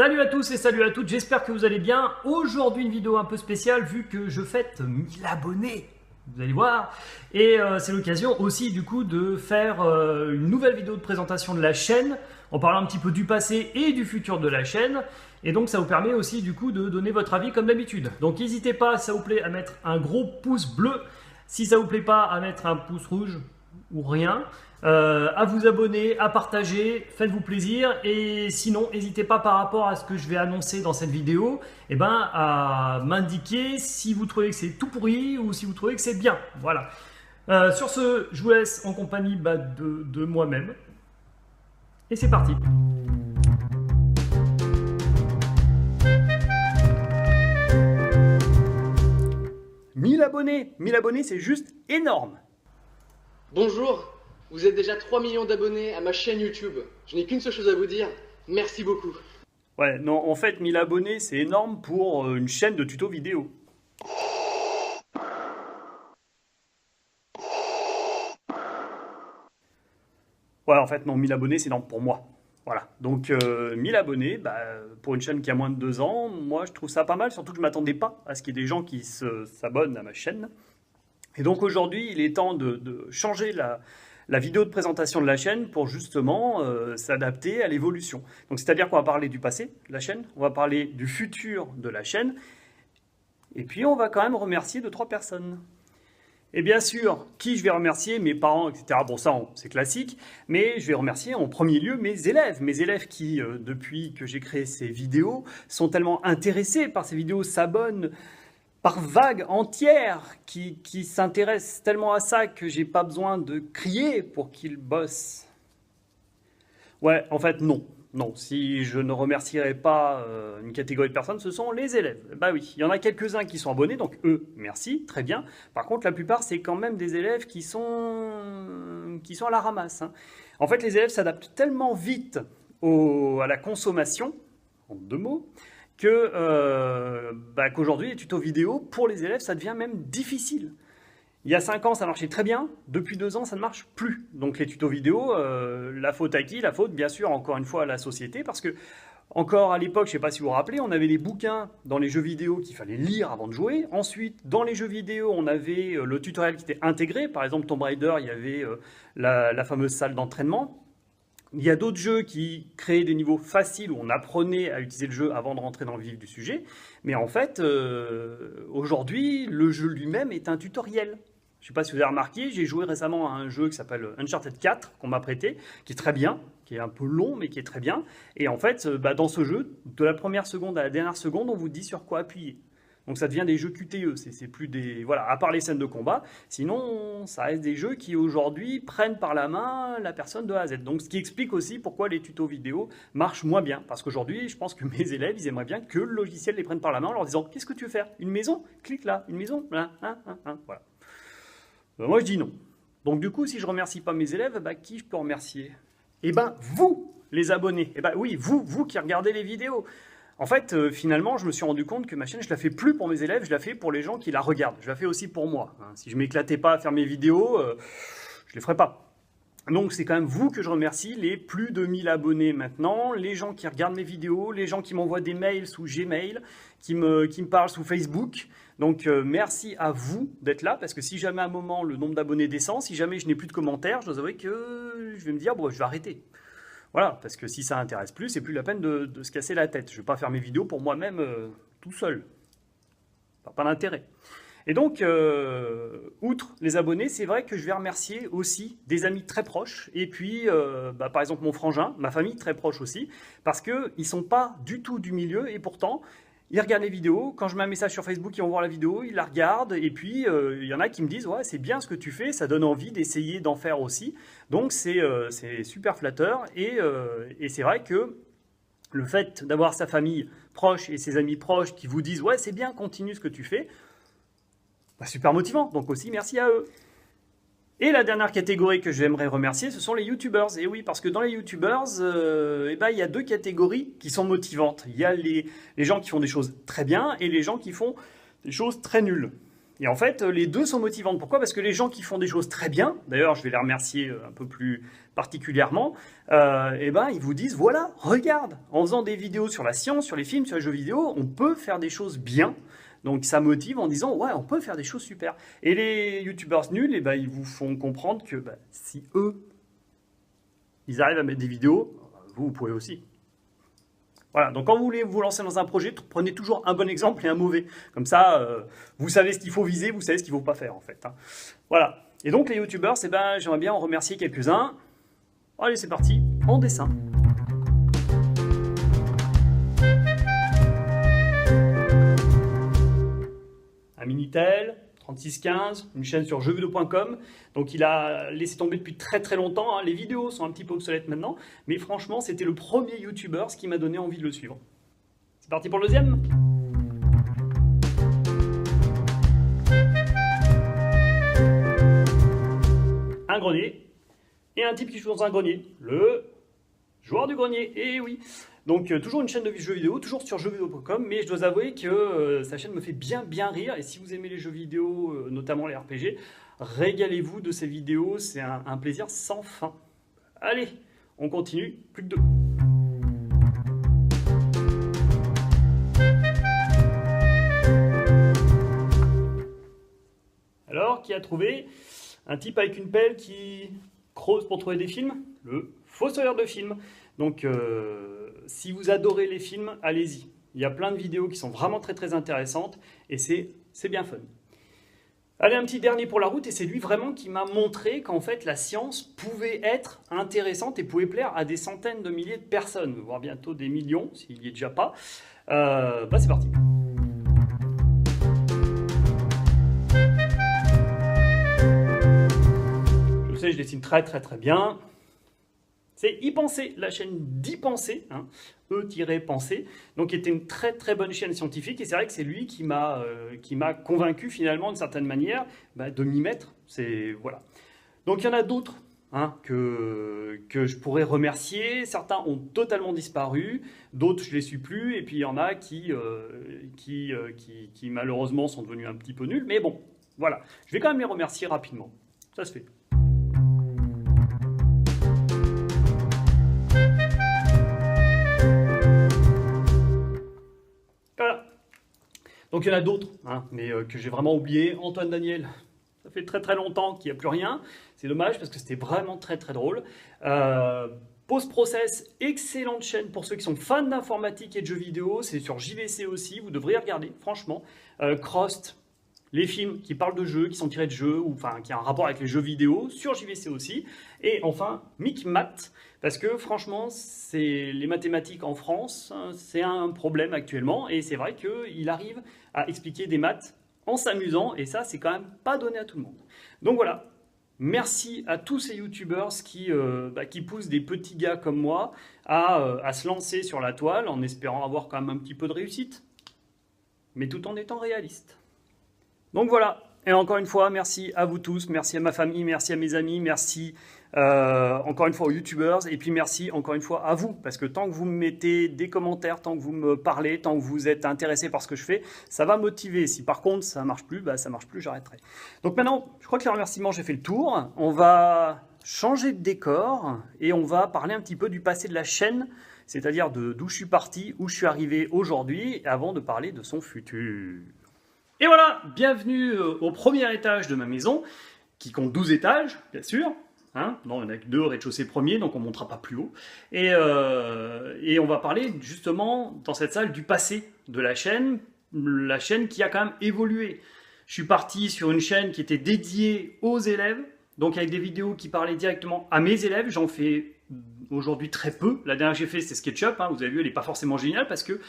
Salut à tous et salut à toutes, j'espère que vous allez bien. Aujourd'hui une vidéo un peu spéciale vu que je fête 1000 abonnés, vous allez voir. Et c'est l'occasion aussi du coup de faire une nouvelle vidéo de présentation de la chaîne en parlant un petit peu du passé et du futur de la chaîne. Et donc ça vous permet aussi du coup de donner votre avis comme d'habitude. Donc n'hésitez pas, si ça vous plaît, à mettre un gros pouce bleu. Si ça vous plaît pas, à mettre un pouce rouge ou rien. À vous abonner, à partager, faites-vous plaisir. Et sinon, n'hésitez pas par rapport à ce que je vais annoncer dans cette vidéo, à m'indiquer si vous trouvez que c'est tout pourri ou si vous trouvez que c'est bien. Voilà. Sur ce, je vous laisse en compagnie de moi-même. Et c'est parti. Mille abonnés, c'est juste énorme. Bonjour, vous êtes déjà 3 millions d'abonnés à ma chaîne YouTube. Je n'ai qu'une seule chose à vous dire, merci beaucoup. Ouais, non, en fait, 1000 abonnés, c'est énorme pour une chaîne de tutos vidéo. Ouais, en fait, non, 1000 abonnés, c'est énorme pour moi. Voilà, donc 1000 abonnés, pour une chaîne qui a moins de 2 ans, moi je trouve ça pas mal, surtout que je ne m'attendais pas à ce qu'il y ait des gens qui s'abonnent à ma chaîne. Et donc aujourd'hui, il est temps de changer la vidéo de présentation de la chaîne pour justement s'adapter à l'évolution. Donc c'est-à-dire qu'on va parler du passé de la chaîne, on va parler du futur de la chaîne, et puis on va quand même remercier 2-3 personnes. Et bien sûr, qui je vais remercier, mes parents, etc. Bon, ça, c'est classique, mais je vais remercier en premier lieu mes élèves qui, depuis que j'ai créé ces vidéos, sont tellement intéressés par ces vidéos, s'abonnent par vagues entières, qui s'intéressent tellement à ça que j'ai pas besoin de crier pour qu'ils bossent. Ouais, en fait, non. Non, si je ne remercierai pas une catégorie de personnes, ce sont les élèves. Bah oui, il y en a quelques-uns qui sont abonnés, donc eux, merci, très bien. Par contre, la plupart, c'est quand même des élèves qui sont à la ramasse. Hein. En fait, les élèves s'adaptent tellement vite à la consommation, en 2 mots, qu'aujourd'hui, les tutos vidéo, pour les élèves, ça devient même difficile. Il y a 5 ans, ça marchait très bien. Depuis 2 ans, ça ne marche plus. Donc les tutos vidéo, la faute à qui? La faute, bien sûr, encore une fois, à la société. Parce que, encore à l'époque, je ne sais pas si vous vous rappelez, on avait les bouquins dans les jeux vidéo qu'il fallait lire avant de jouer. Ensuite, dans les jeux vidéo, on avait le tutoriel qui était intégré. Par exemple, Tomb Raider, il y avait la fameuse salle d'entraînement. Il y a d'autres jeux qui créaient des niveaux faciles où on apprenait à utiliser le jeu avant de rentrer dans le vif du sujet. Mais en fait, aujourd'hui, le jeu lui-même est un tutoriel. Je ne sais pas si vous avez remarqué, j'ai joué récemment à un jeu qui s'appelle Uncharted 4, qu'on m'a prêté, qui est très bien, qui est un peu long, mais qui est très bien. Et en fait, dans ce jeu, de la première seconde à la dernière seconde, on vous dit sur quoi appuyer. Donc ça devient des jeux QTE, c'est plus des... Voilà, à part les scènes de combat, sinon ça reste des jeux qui aujourd'hui prennent par la main la personne de A à Z. Donc ce qui explique aussi pourquoi les tutos vidéo marchent moins bien. Parce qu'aujourd'hui, je pense que mes élèves, ils aimeraient bien que le logiciel les prenne par la main en leur disant « Qu'est-ce que tu veux faire? Une maison? Clique là, une maison, là, voilà. Moi je dis non. Donc du coup, si je remercie pas mes élèves, qui je peux remercier? Vous, les abonnés. Oui, vous qui regardez les vidéos. En fait, finalement, je me suis rendu compte que ma chaîne, je la fais plus pour mes élèves, je la fais pour les gens qui la regardent. Je la fais aussi pour moi. Hein. Si je m'éclatais pas à faire mes vidéos, je les ferais pas. Donc c'est quand même vous que je remercie, les plus de 1000 abonnés maintenant, les gens qui regardent mes vidéos, les gens qui m'envoient des mails sous Gmail, qui me parlent sous Facebook. Donc merci à vous d'être là, parce que si jamais à un moment le nombre d'abonnés descend, si jamais je n'ai plus de commentaires, je dois avouer que je vais me dire, bon, je vais arrêter. Voilà, parce que si ça n'intéresse plus, c'est plus la peine de se casser la tête. Je ne vais pas faire mes vidéos pour moi-même tout seul. Pas d'intérêt. Et donc, outre les abonnés, c'est vrai que je vais remercier aussi des amis très proches, et puis, par exemple, mon frangin, ma famille très proche aussi, parce qu'ils ne sont pas du tout du milieu, et pourtant, ils regardent les vidéos. Quand je mets un message sur Facebook, ils vont voir la vidéo, ils la regardent, et puis il y en a qui me disent « Ouais, c'est bien ce que tu fais, ça donne envie d'essayer d'en faire aussi. » Donc c'est super flatteur, et c'est vrai que le fait d'avoir sa famille proche et ses amis proches qui vous disent « Ouais, c'est bien, continue ce que tu fais », super motivant, donc aussi merci à eux. Et la dernière catégorie que j'aimerais remercier, ce sont les youtubeurs. Et oui, parce que dans les youtubeurs, il y a 2 catégories qui sont motivantes. Il y a les gens qui font des choses très bien et les gens qui font des choses très nulles. Et en fait, les deux sont motivantes. Pourquoi? Parce que les gens qui font des choses très bien, d'ailleurs, je vais les remercier un peu plus particulièrement, ils vous disent, voilà, regarde, en faisant des vidéos sur la science, sur les films, sur les jeux vidéo, on peut faire des choses bien. Donc ça motive en disant, ouais, on peut faire des choses super. Et les youtubeurs nuls, ils vous font comprendre que si eux, ils arrivent à mettre des vidéos, vous pouvez aussi. Voilà, donc quand vous voulez vous lancer dans un projet, prenez toujours un bon exemple et un mauvais. Comme ça, vous savez ce qu'il faut viser, vous savez ce qu'il ne faut pas faire en fait. Hein. Voilà. Et donc les youtubeurs, j'aimerais bien en remercier quelques-uns. Allez, c'est parti, en dessin. Un Minitel, 3615, une chaîne sur jeuxvideo.com. Donc il a laissé tomber depuis très très longtemps. Hein. Les vidéos sont un petit peu obsolètes maintenant. Mais franchement, c'était le premier youtubeur, ce qui m'a donné envie de le suivre. C'est parti pour le deuxième. Un grenier. Et un type qui joue dans un grenier. Le joueur du grenier. Et oui. Donc toujours une chaîne de jeux vidéo, toujours sur jeuxvideo.com, mais je dois avouer que sa chaîne me fait bien rire, et si vous aimez les jeux vidéo, notamment les RPG, régalez-vous de ces vidéos, c'est un plaisir sans fin. Allez, on continue, plus que deux. Alors, qui a trouvé un type avec une pelle qui creuse pour trouver des films? Le fossoyeur de films. Donc, si vous adorez les films, allez-y. Il y a plein de vidéos qui sont vraiment très intéressantes et c'est bien fun. Allez, un petit dernier pour la route, et c'est lui vraiment qui m'a montré qu'en fait la science pouvait être intéressante et pouvait plaire à des centaines de milliers de personnes, voire bientôt des millions, s'il n'y est déjà pas. C'est parti. Je sais, je dessine très bien. C'est Y Penser, la chaîne d'Y Penser, hein, E-Penser, donc qui était une très bonne chaîne scientifique, et c'est vrai que c'est lui qui m'a convaincu finalement d'une certaine manière de m'y mettre. Voilà. Donc il y en a d'autres hein, que je pourrais remercier. Certains ont totalement disparu, d'autres je ne les suis plus, et puis il y en a qui malheureusement sont devenus un petit peu nuls, mais bon, voilà. Je vais quand même les remercier rapidement, ça se fait. Voilà. Donc il y en a d'autres, hein, mais que j'ai vraiment oublié. Antoine Daniel, ça fait très longtemps qu'il n'y a plus rien. C'est dommage parce que c'était vraiment très drôle. Post Process, excellente chaîne pour ceux qui sont fans d'informatique et de jeux vidéo. C'est sur JVC aussi, vous devriez regarder, franchement. Crost, les films qui parlent de jeux, qui sont tirés de jeux, ou enfin qui ont un rapport avec les jeux vidéo, sur JVC aussi. Et enfin, MicMath, parce que franchement, les mathématiques en France, c'est un problème actuellement, et c'est vrai qu'il arrive à expliquer des maths en s'amusant, et ça, c'est quand même pas donné à tout le monde. Donc voilà, merci à tous ces youtubeurs qui poussent des petits gars comme moi à se lancer sur la toile, en espérant avoir quand même un petit peu de réussite, mais tout en étant réaliste. Donc voilà, et encore une fois, merci à vous tous, merci à ma famille, merci à mes amis, merci encore une fois aux youtubeurs, et puis merci encore une fois à vous, parce que tant que vous me mettez des commentaires, tant que vous me parlez, tant que vous êtes intéressé par ce que je fais, ça va motiver. Si par contre ça marche plus, ça marche plus, j'arrêterai. Donc maintenant, je crois que les remerciements, j'ai fait le tour. On va changer de décor, et on va parler un petit peu du passé de la chaîne, c'est-à-dire d'où je suis parti, où je suis arrivé aujourd'hui, avant de parler de son futur. Et voilà, bienvenue au premier étage de ma maison, qui compte 12 étages, bien sûr. Hein, non, il n'y en a que 2 au rez-de-chaussée premier, donc on ne montera pas plus haut. Et on va parler justement, dans cette salle, du passé de la chaîne qui a quand même évolué. Je suis parti sur une chaîne qui était dédiée aux élèves, donc avec des vidéos qui parlaient directement à mes élèves. J'en fais aujourd'hui très peu. La dernière que j'ai fait, c'est SketchUp. Hein, vous avez vu, elle n'est pas forcément géniale parce que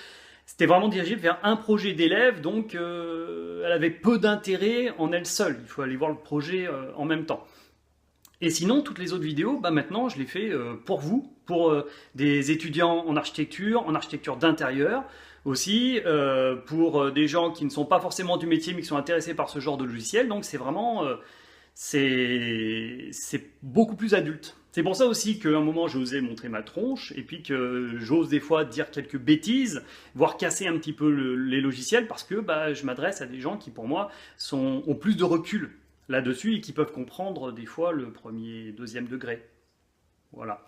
c'était vraiment dirigé vers un projet d'élève, donc elle avait peu d'intérêt en elle seule. Il faut aller voir le projet en même temps. Et sinon, toutes les autres vidéos, maintenant, je les fais pour vous, pour des étudiants en architecture d'intérieur aussi, pour des gens qui ne sont pas forcément du métier, mais qui sont intéressés par ce genre de logiciel. Donc c'est vraiment, c'est beaucoup plus adulte. C'est pour ça aussi qu'à un moment j'osais montrer ma tronche et puis que j'ose des fois dire quelques bêtises, voire casser un petit peu les logiciels parce que bah, je m'adresse à des gens qui pour moi ont plus de recul là-dessus et qui peuvent comprendre des fois le premier, deuxième degré. Voilà.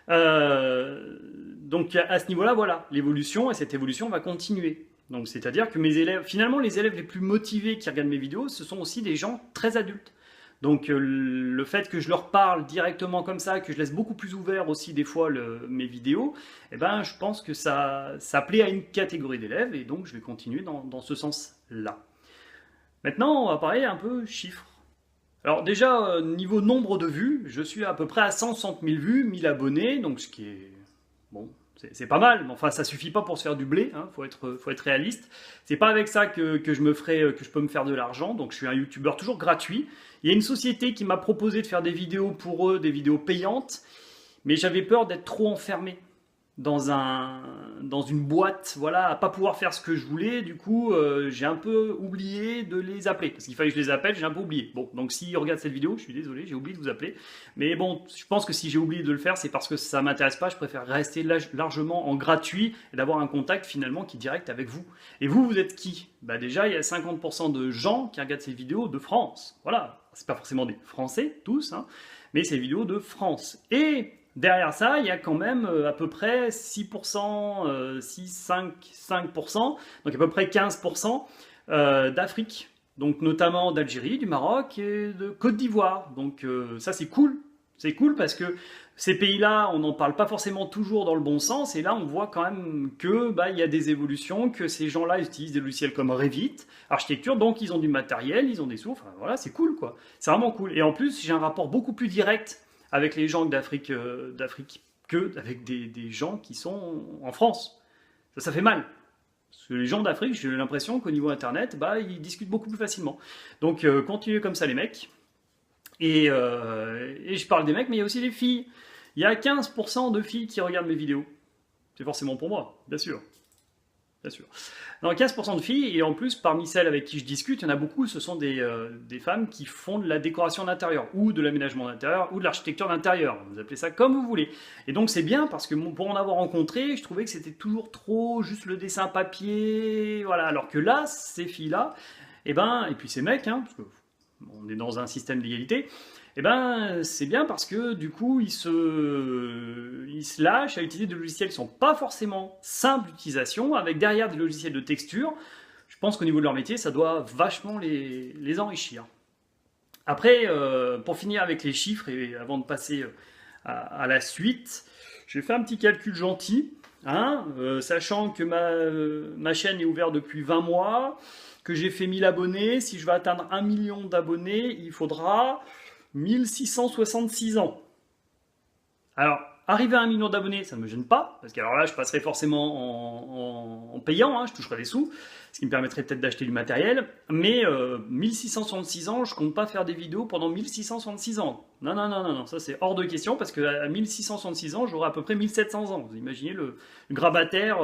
Donc à ce niveau-là, voilà, l'évolution, et cette évolution va continuer. Donc c'est-à-dire que mes élèves, finalement les élèves les plus motivés qui regardent mes vidéos, ce sont aussi des gens très adultes. Donc le fait que je leur parle directement comme ça, que je laisse beaucoup plus ouvert aussi des fois mes vidéos, eh ben, je pense que ça plaît à une catégorie d'élèves et donc je vais continuer dans ce sens-là. Maintenant, on va parler un peu chiffres. Alors déjà, niveau nombre de vues, je suis à peu près à 160 000 vues, 1000 abonnés, donc ce qui est... Bon, c'est pas mal, mais enfin ça suffit pas pour se faire du blé, hein, faut être réaliste. C'est pas avec ça que je peux me faire de l'argent, donc je suis un youtubeur toujours gratuit. Il y a une société qui m'a proposé de faire des vidéos pour eux, des vidéos payantes, mais j'avais peur d'être trop enfermé dans une boîte, voilà, à pas pouvoir faire ce que je voulais. Du coup, j'ai un peu oublié de les appeler, parce qu'il fallait que je les appelle, j'ai un peu oublié. Bon, donc s'ils regardent cette vidéo, je suis désolé, j'ai oublié de vous appeler. Mais bon, je pense que si j'ai oublié de le faire, c'est parce que ça m'intéresse pas, je préfère rester largement en gratuit et d'avoir un contact finalement qui est direct avec vous. Et vous, vous êtes qui? Bah déjà, il y a 50% de gens qui regardent ces vidéos de France. Voilà, c'est pas forcément des Français, tous, hein, mais c'est des vidéos de France. Et derrière ça, il y a quand même à peu près 6%, 5%, donc à peu près 15% d'Afrique, donc notamment d'Algérie, du Maroc et de Côte d'Ivoire. Donc ça c'est cool. C'est cool parce que ces pays-là, on n'en parle pas forcément toujours dans le bon sens, et là on voit quand même que bah, y a des évolutions, que ces gens-là utilisent des logiciels comme Revit, architecture, donc ils ont du matériel, ils ont des sources, enfin, voilà, c'est cool quoi. C'est vraiment cool. Et en plus, j'ai un rapport beaucoup plus direct avec les gens d'Afrique que avec des gens qui sont en France. Ça fait mal. Parce que les gens d'Afrique, j'ai l'impression qu'au niveau internet, bah, ils discutent beaucoup plus facilement. Donc continuez comme ça les mecs. Et je parle des mecs, mais il y a aussi des filles. Il y a 15% de filles qui regardent mes vidéos. C'est forcément pour moi, bien sûr. Bien sûr. Donc 15% de filles, et en plus, parmi celles avec qui je discute, il y en a beaucoup, ce sont des femmes qui font de la décoration d'intérieur, ou de l'aménagement d'intérieur, ou de l'architecture d'intérieur. Vous appelez ça comme vous voulez. Et donc c'est bien, parce que pour en avoir rencontré, je trouvais que c'était toujours trop juste le dessin papier, voilà. Alors que là, ces filles-là, et puis ces mecs, hein, parce que on est dans un système d'égalité, et c'est bien parce que du coup ils se lâchent à utiliser des logiciels qui ne sont pas forcément simples d'utilisation, avec derrière des logiciels de texture. Je pense qu'au niveau de leur métier, ça doit vachement les enrichir. Après, pour finir avec les chiffres, et avant de passer à la suite, j'ai fait un petit calcul gentil, hein, sachant que ma chaîne est ouverte depuis 20 mois, que j'ai fait 1000 abonnés. Si je veux atteindre 1 million d'abonnés, il faudra 1666 ans. Alors, arriver à 1 million d'abonnés, ça ne me gêne pas, parce que alors là, je passerai forcément en payant, hein, je toucherai des sous, ce qui me permettrait peut-être d'acheter du matériel, mais 1666 ans, je compte pas faire des vidéos pendant 1666 ans. Non, non, non, non, non, ça c'est hors de question, parce qu'à 1666 ans, j'aurai à peu près 1700 ans. Vous imaginez le grabataire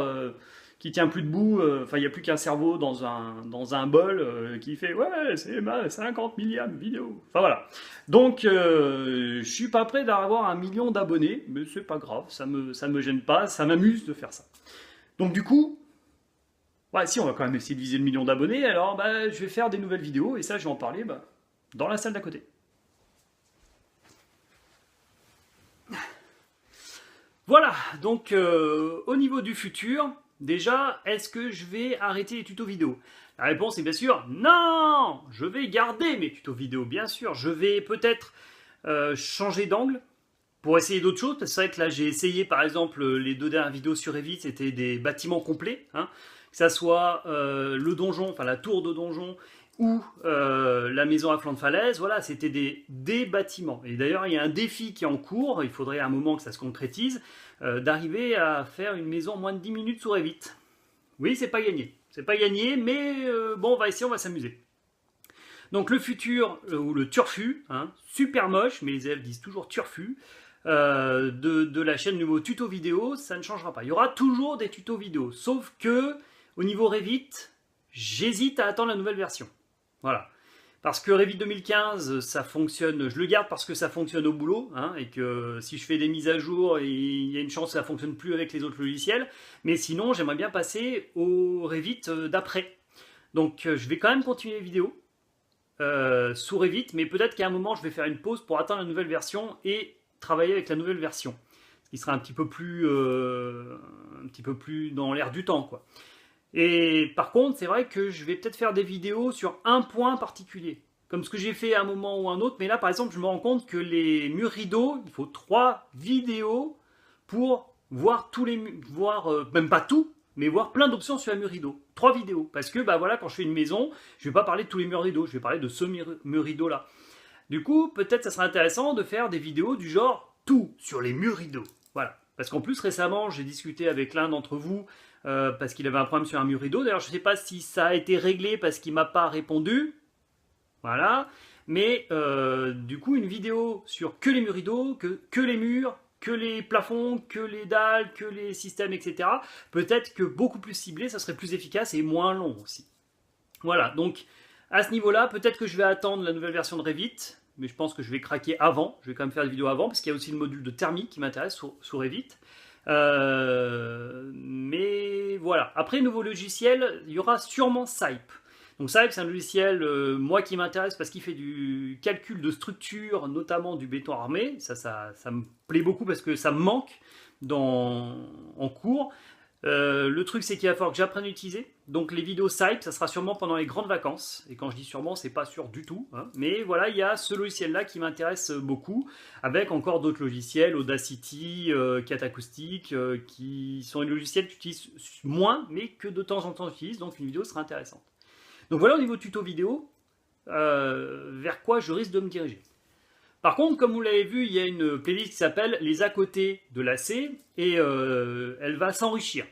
qui tient plus debout, enfin il n'y a plus qu'un cerveau dans un bol qui fait ouais c'est ma 50 millième vidéo. Enfin voilà. Donc je suis pas prêt d'avoir 1 million d'abonnés, mais c'est pas grave, ça me gêne pas, ça m'amuse de faire ça. Donc du coup, ouais, si on va quand même essayer de viser le million d'abonnés, alors je vais faire des nouvelles vidéos et ça je vais en parler dans la salle d'à côté. Voilà, donc au niveau du futur, déjà, est-ce que je vais arrêter les tutos vidéo? La réponse est bien sûr non. Je vais garder mes tutos vidéo, bien sûr. Je vais peut-être changer d'angle pour essayer d'autres choses. Parce que c'est vrai que là, j'ai essayé, par exemple, les 2 dernières vidéos sur Revit, c'était des bâtiments complets. Hein, que ça soit le donjon, enfin la tour de donjon, ou la maison à flanc de falaise. Voilà, c'était des bâtiments. Et d'ailleurs, il y a un défi qui est en cours. Il faudrait un moment que ça se concrétise. D'arriver à faire une maison en moins de 10 minutes sur Revit. Oui, c'est pas gagné. C'est pas gagné, mais bon, on va essayer, on va s'amuser. Donc le futur, ou le turfu, hein, super moche, mais les élèves disent toujours turfu, de la chaîne Nouveau Tuto Vidéo, ça ne changera pas. Il y aura toujours des tutos vidéo, sauf que, au niveau Revit, j'hésite à attendre la nouvelle version. Voilà. Parce que Revit 2015, ça fonctionne, je le garde parce que ça fonctionne au boulot, hein, et que si je fais des mises à jour, il y a une chance que ça ne fonctionne plus avec les autres logiciels. Mais sinon, j'aimerais bien passer au Revit d'après. Donc je vais quand même continuer les vidéos sous Revit, mais peut-être qu'à un moment, je vais faire une pause pour atteindre la nouvelle version et travailler avec la nouvelle version. Ce qui sera un petit peu plus dans l'air du temps, quoi. Et par contre, c'est vrai que je vais peut-être faire des vidéos sur un point particulier, comme ce que j'ai fait à un moment ou un autre. Mais là, par exemple, je me rends compte que les murs rideaux, il faut 3 vidéos pour voir tous les murs, même pas tout, mais voir plein d'options sur un mur rideau. 3 vidéos, parce que bah voilà, quand je fais une maison, je vais pas parler de tous les murs rideaux, je vais parler de ce mur rideau là. Du coup, peut-être ça serait intéressant de faire des vidéos du genre tout sur les murs rideaux. Voilà. Parce qu'en plus, récemment, j'ai discuté avec l'un d'entre vous parce qu'il avait un problème sur un mur rideau. D'ailleurs, je ne sais pas si ça a été réglé parce qu'il ne m'a pas répondu. Voilà. Mais du coup, une vidéo sur que les murs rideaux, que les murs, que les plafonds, que les dalles, que les systèmes, etc. Peut-être que beaucoup plus ciblé, ça serait plus efficace et moins long aussi. Voilà. Donc, à ce niveau-là, peut-être que je vais attendre la nouvelle version de Revit. Mais je pense que je vais craquer avant. Je vais quand même faire des vidéos avant parce qu'il y a aussi le module de thermique qui m'intéresse sous Revit. Mais voilà. Après, nouveau logiciel, il y aura sûrement Sype. Donc Sype, c'est un logiciel, moi, qui m'intéresse parce qu'il fait du calcul de structure, notamment du béton armé. Ça me plaît beaucoup parce que ça me manque en cours. Le truc, c'est qu'il va falloir que j'apprenne à l'utiliser. Donc les vidéos Sype, ça sera sûrement pendant les grandes vacances. Et quand je dis sûrement, c'est pas sûr du tout, hein. Mais voilà, il y a ce logiciel-là qui m'intéresse beaucoup, avec encore d'autres logiciels, Audacity, Catacoustic, qui sont des logiciels que j'utilise moins, mais que de temps en temps j'utilise. Donc une vidéo sera intéressante. Donc voilà au niveau tuto vidéo, vers quoi je risque de me diriger. Par contre, comme vous l'avez vu, il y a une playlist qui s'appelle Les à côté de l'AC et elle va s'enrichir.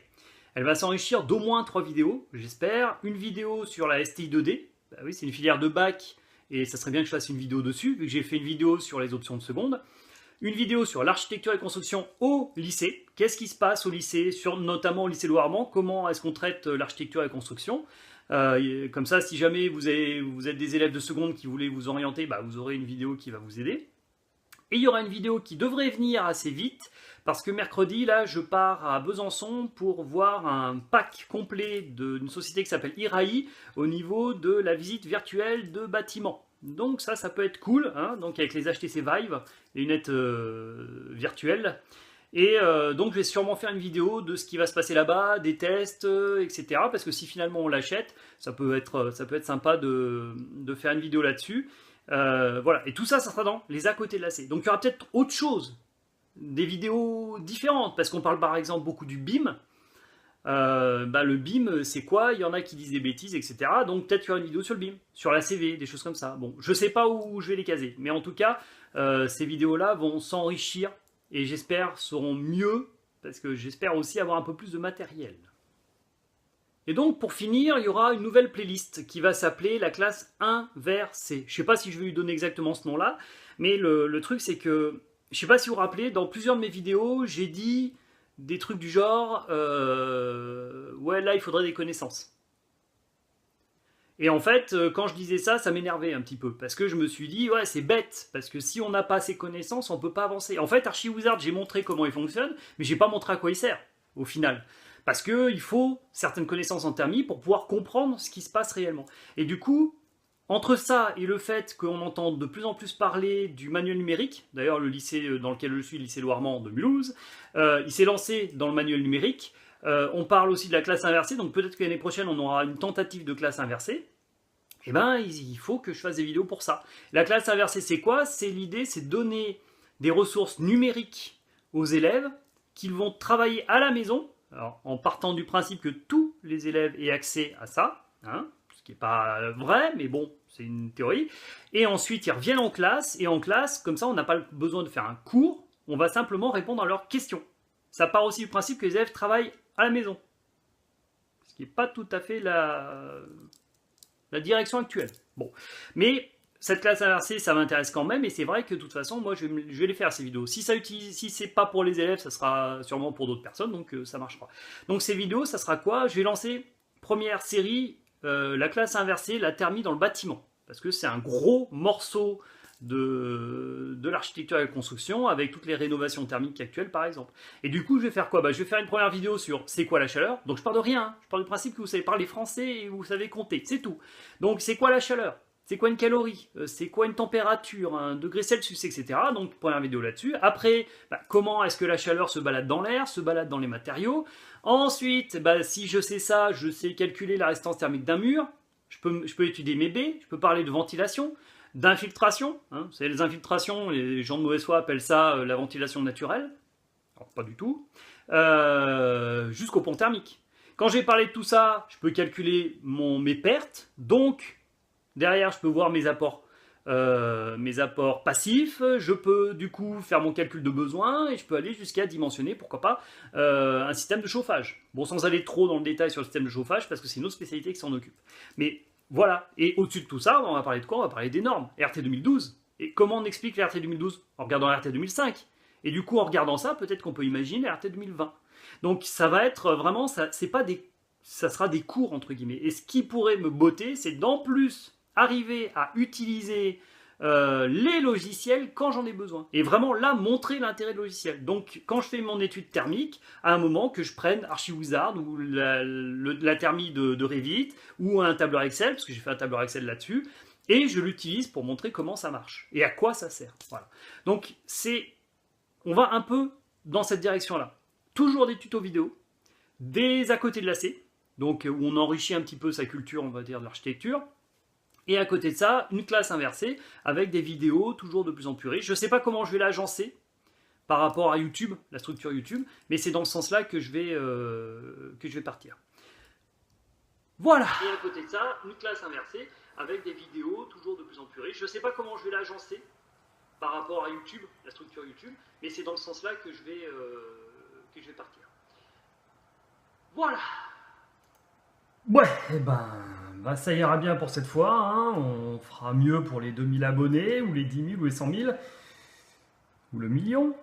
Elle va s'enrichir d'au moins 3 vidéos, j'espère. Une vidéo sur la STI 2D. Bah oui, c'est une filière de bac et ça serait bien que je fasse une vidéo dessus, vu que j'ai fait une vidéo sur les options de seconde. Une vidéo sur l'architecture et construction au lycée. Qu'est-ce qui se passe au lycée, notamment au lycée Loire-Armand? Comment est-ce qu'on traite l'architecture et la construction? Comme ça, si jamais vous êtes des élèves de seconde qui voulaient vous orienter, bah, vous aurez une vidéo qui va vous aider. Et il y aura une vidéo qui devrait venir assez vite, parce que mercredi, là, je pars à Besançon pour voir un pack complet d'une société qui s'appelle Iraï au niveau de la visite virtuelle de bâtiments. Donc ça peut être cool, hein, donc avec les HTC Vive, les lunettes virtuelles. Et donc je vais sûrement faire une vidéo de ce qui va se passer là-bas, des tests, etc. Parce que si finalement on l'achète, ça peut être sympa de faire une vidéo là-dessus. Voilà, et tout ça, ça sera dans les à côté de l'AC. Donc il y aura peut-être autre chose, des vidéos différentes, parce qu'on parle par exemple beaucoup du BIM. Le BIM, c'est quoi? Il y en a qui disent des bêtises, etc. Donc peut-être qu'il y aura une vidéo sur le BIM, sur la CV, des choses comme ça. Bon, je sais pas où je vais les caser, mais en tout cas, ces vidéos-là vont s'enrichir et j'espère seront mieux, parce que j'espère aussi avoir un peu plus de matériel. Et donc pour finir, il y aura une nouvelle playlist qui va s'appeler la classe inversée. Je ne sais pas si je vais lui donner exactement ce nom-là, mais le truc c'est que, je ne sais pas si vous vous rappelez, dans plusieurs de mes vidéos, j'ai dit des trucs du genre ouais, là il faudrait des connaissances. Et en fait, quand je disais ça, ça m'énervait un petit peu, parce que je me suis dit, ouais, c'est bête, parce que si on n'a pas ces connaissances, on ne peut pas avancer. En fait, ArchiWizard, j'ai montré comment il fonctionne, mais j'ai pas montré à quoi il sert, au final. Parce qu'il faut certaines connaissances en thermie pour pouvoir comprendre ce qui se passe réellement. Et du coup, entre ça et le fait qu'on entend de plus en plus parler du manuel numérique, d'ailleurs le lycée dans lequel je suis, le lycée Loire-Armand de Mulhouse, il s'est lancé dans le manuel numérique. On parle aussi de la classe inversée, donc peut-être que l'année prochaine on aura une tentative de classe inversée. Eh bien, il faut que je fasse des vidéos pour ça. La classe inversée, c'est quoi? C'est l'idée, c'est donner des ressources numériques aux élèves qu'ils vont travailler à la maison, alors, en partant du principe que tous les élèves aient accès à ça, hein, ce qui n'est pas vrai, mais bon, c'est une théorie. Et ensuite, ils reviennent en classe, et en classe, comme ça, on n'a pas besoin de faire un cours, on va simplement répondre à leurs questions. Ça part aussi du principe que les élèves travaillent à la maison. Ce qui n'est pas tout à fait la direction actuelle. Bon, mais cette classe inversée, ça m'intéresse quand même, et c'est vrai que de toute façon, moi, je vais les faire ces vidéos. Si c'est pas pour les élèves, ça sera sûrement pour d'autres personnes, donc ça marchera. Donc ces vidéos, ça sera quoi? Je vais lancer première série, la classe inversée, la thermie dans le bâtiment. parce que c'est un gros morceau de l'architecture et de la construction avec toutes les rénovations thermiques actuelles par exemple. Et du coup je vais faire quoi? Je vais faire une première vidéo sur c'est quoi la chaleur. Donc je pars de rien, hein. Je pars du principe que vous savez parler français et vous savez compter, c'est tout. Donc c'est quoi la chaleur? C'est quoi une calorie? C'est quoi une température, un degré Celsius, etc. Donc première vidéo là-dessus. Après, comment est-ce que la chaleur se balade dans l'air, se balade dans les matériaux. Ensuite, si je sais ça, je sais calculer la résistance thermique d'un mur. Je peux étudier mes baies, je peux parler de ventilation, d'infiltration. Hein. Vous savez, les infiltrations, les gens de mauvaise foi appellent ça la ventilation naturelle. Alors, pas du tout. Jusqu'au pont thermique. Quand j'ai parlé de tout ça, je peux calculer mes pertes. Donc, derrière, je peux voir mes apports passifs. Je peux, du coup, faire mon calcul de besoin et je peux aller jusqu'à dimensionner, pourquoi pas, un système de chauffage. Bon, sans aller trop dans le détail sur le système de chauffage, parce que c'est une autre spécialité qui s'en occupe. Mais voilà. Et au-dessus de tout ça, on va parler de quoi? On va parler des normes. RT 2012. Et comment on explique la RT 2012? En regardant la RT 2005. Et du coup, en regardant ça, peut-être qu'on peut imaginer la RT 2020. Donc, ça va être vraiment, ça sera des cours, entre guillemets. Et ce qui pourrait me botter, c'est d'en plus arriver à utiliser les logiciels quand j'en ai besoin. Et vraiment là, montrer l'intérêt de logiciel. Donc, quand je fais mon étude thermique, à un moment que je prenne ArchiWizard ou la thermie de Revit ou un tableur Excel, parce que j'ai fait un tableur Excel là-dessus, et je l'utilise pour montrer comment ça marche et à quoi ça sert. Voilà. Donc, on va un peu dans cette direction-là. Toujours des tutos vidéo, des à côté de l'AC, donc où on enrichit un petit peu sa culture, on va dire, de l'architecture. Et à côté de ça, une classe inversée avec des vidéos toujours de plus en plus riches. Je ne sais pas comment je vais l'agencer par rapport à YouTube, la structure YouTube, mais c'est dans ce sens-là que je vais partir. Voilà. Et à côté de ça, une classe inversée avec des vidéos toujours de plus en plus riches. Je ne sais pas comment je vais l'agencer par rapport à YouTube, la structure YouTube, mais c'est dans le sens-là que je vais partir. Voilà. Ouais, ça ira bien pour cette fois, hein. On fera mieux pour les 2000 abonnés, ou les 10 000, ou les 100 000, ou le million.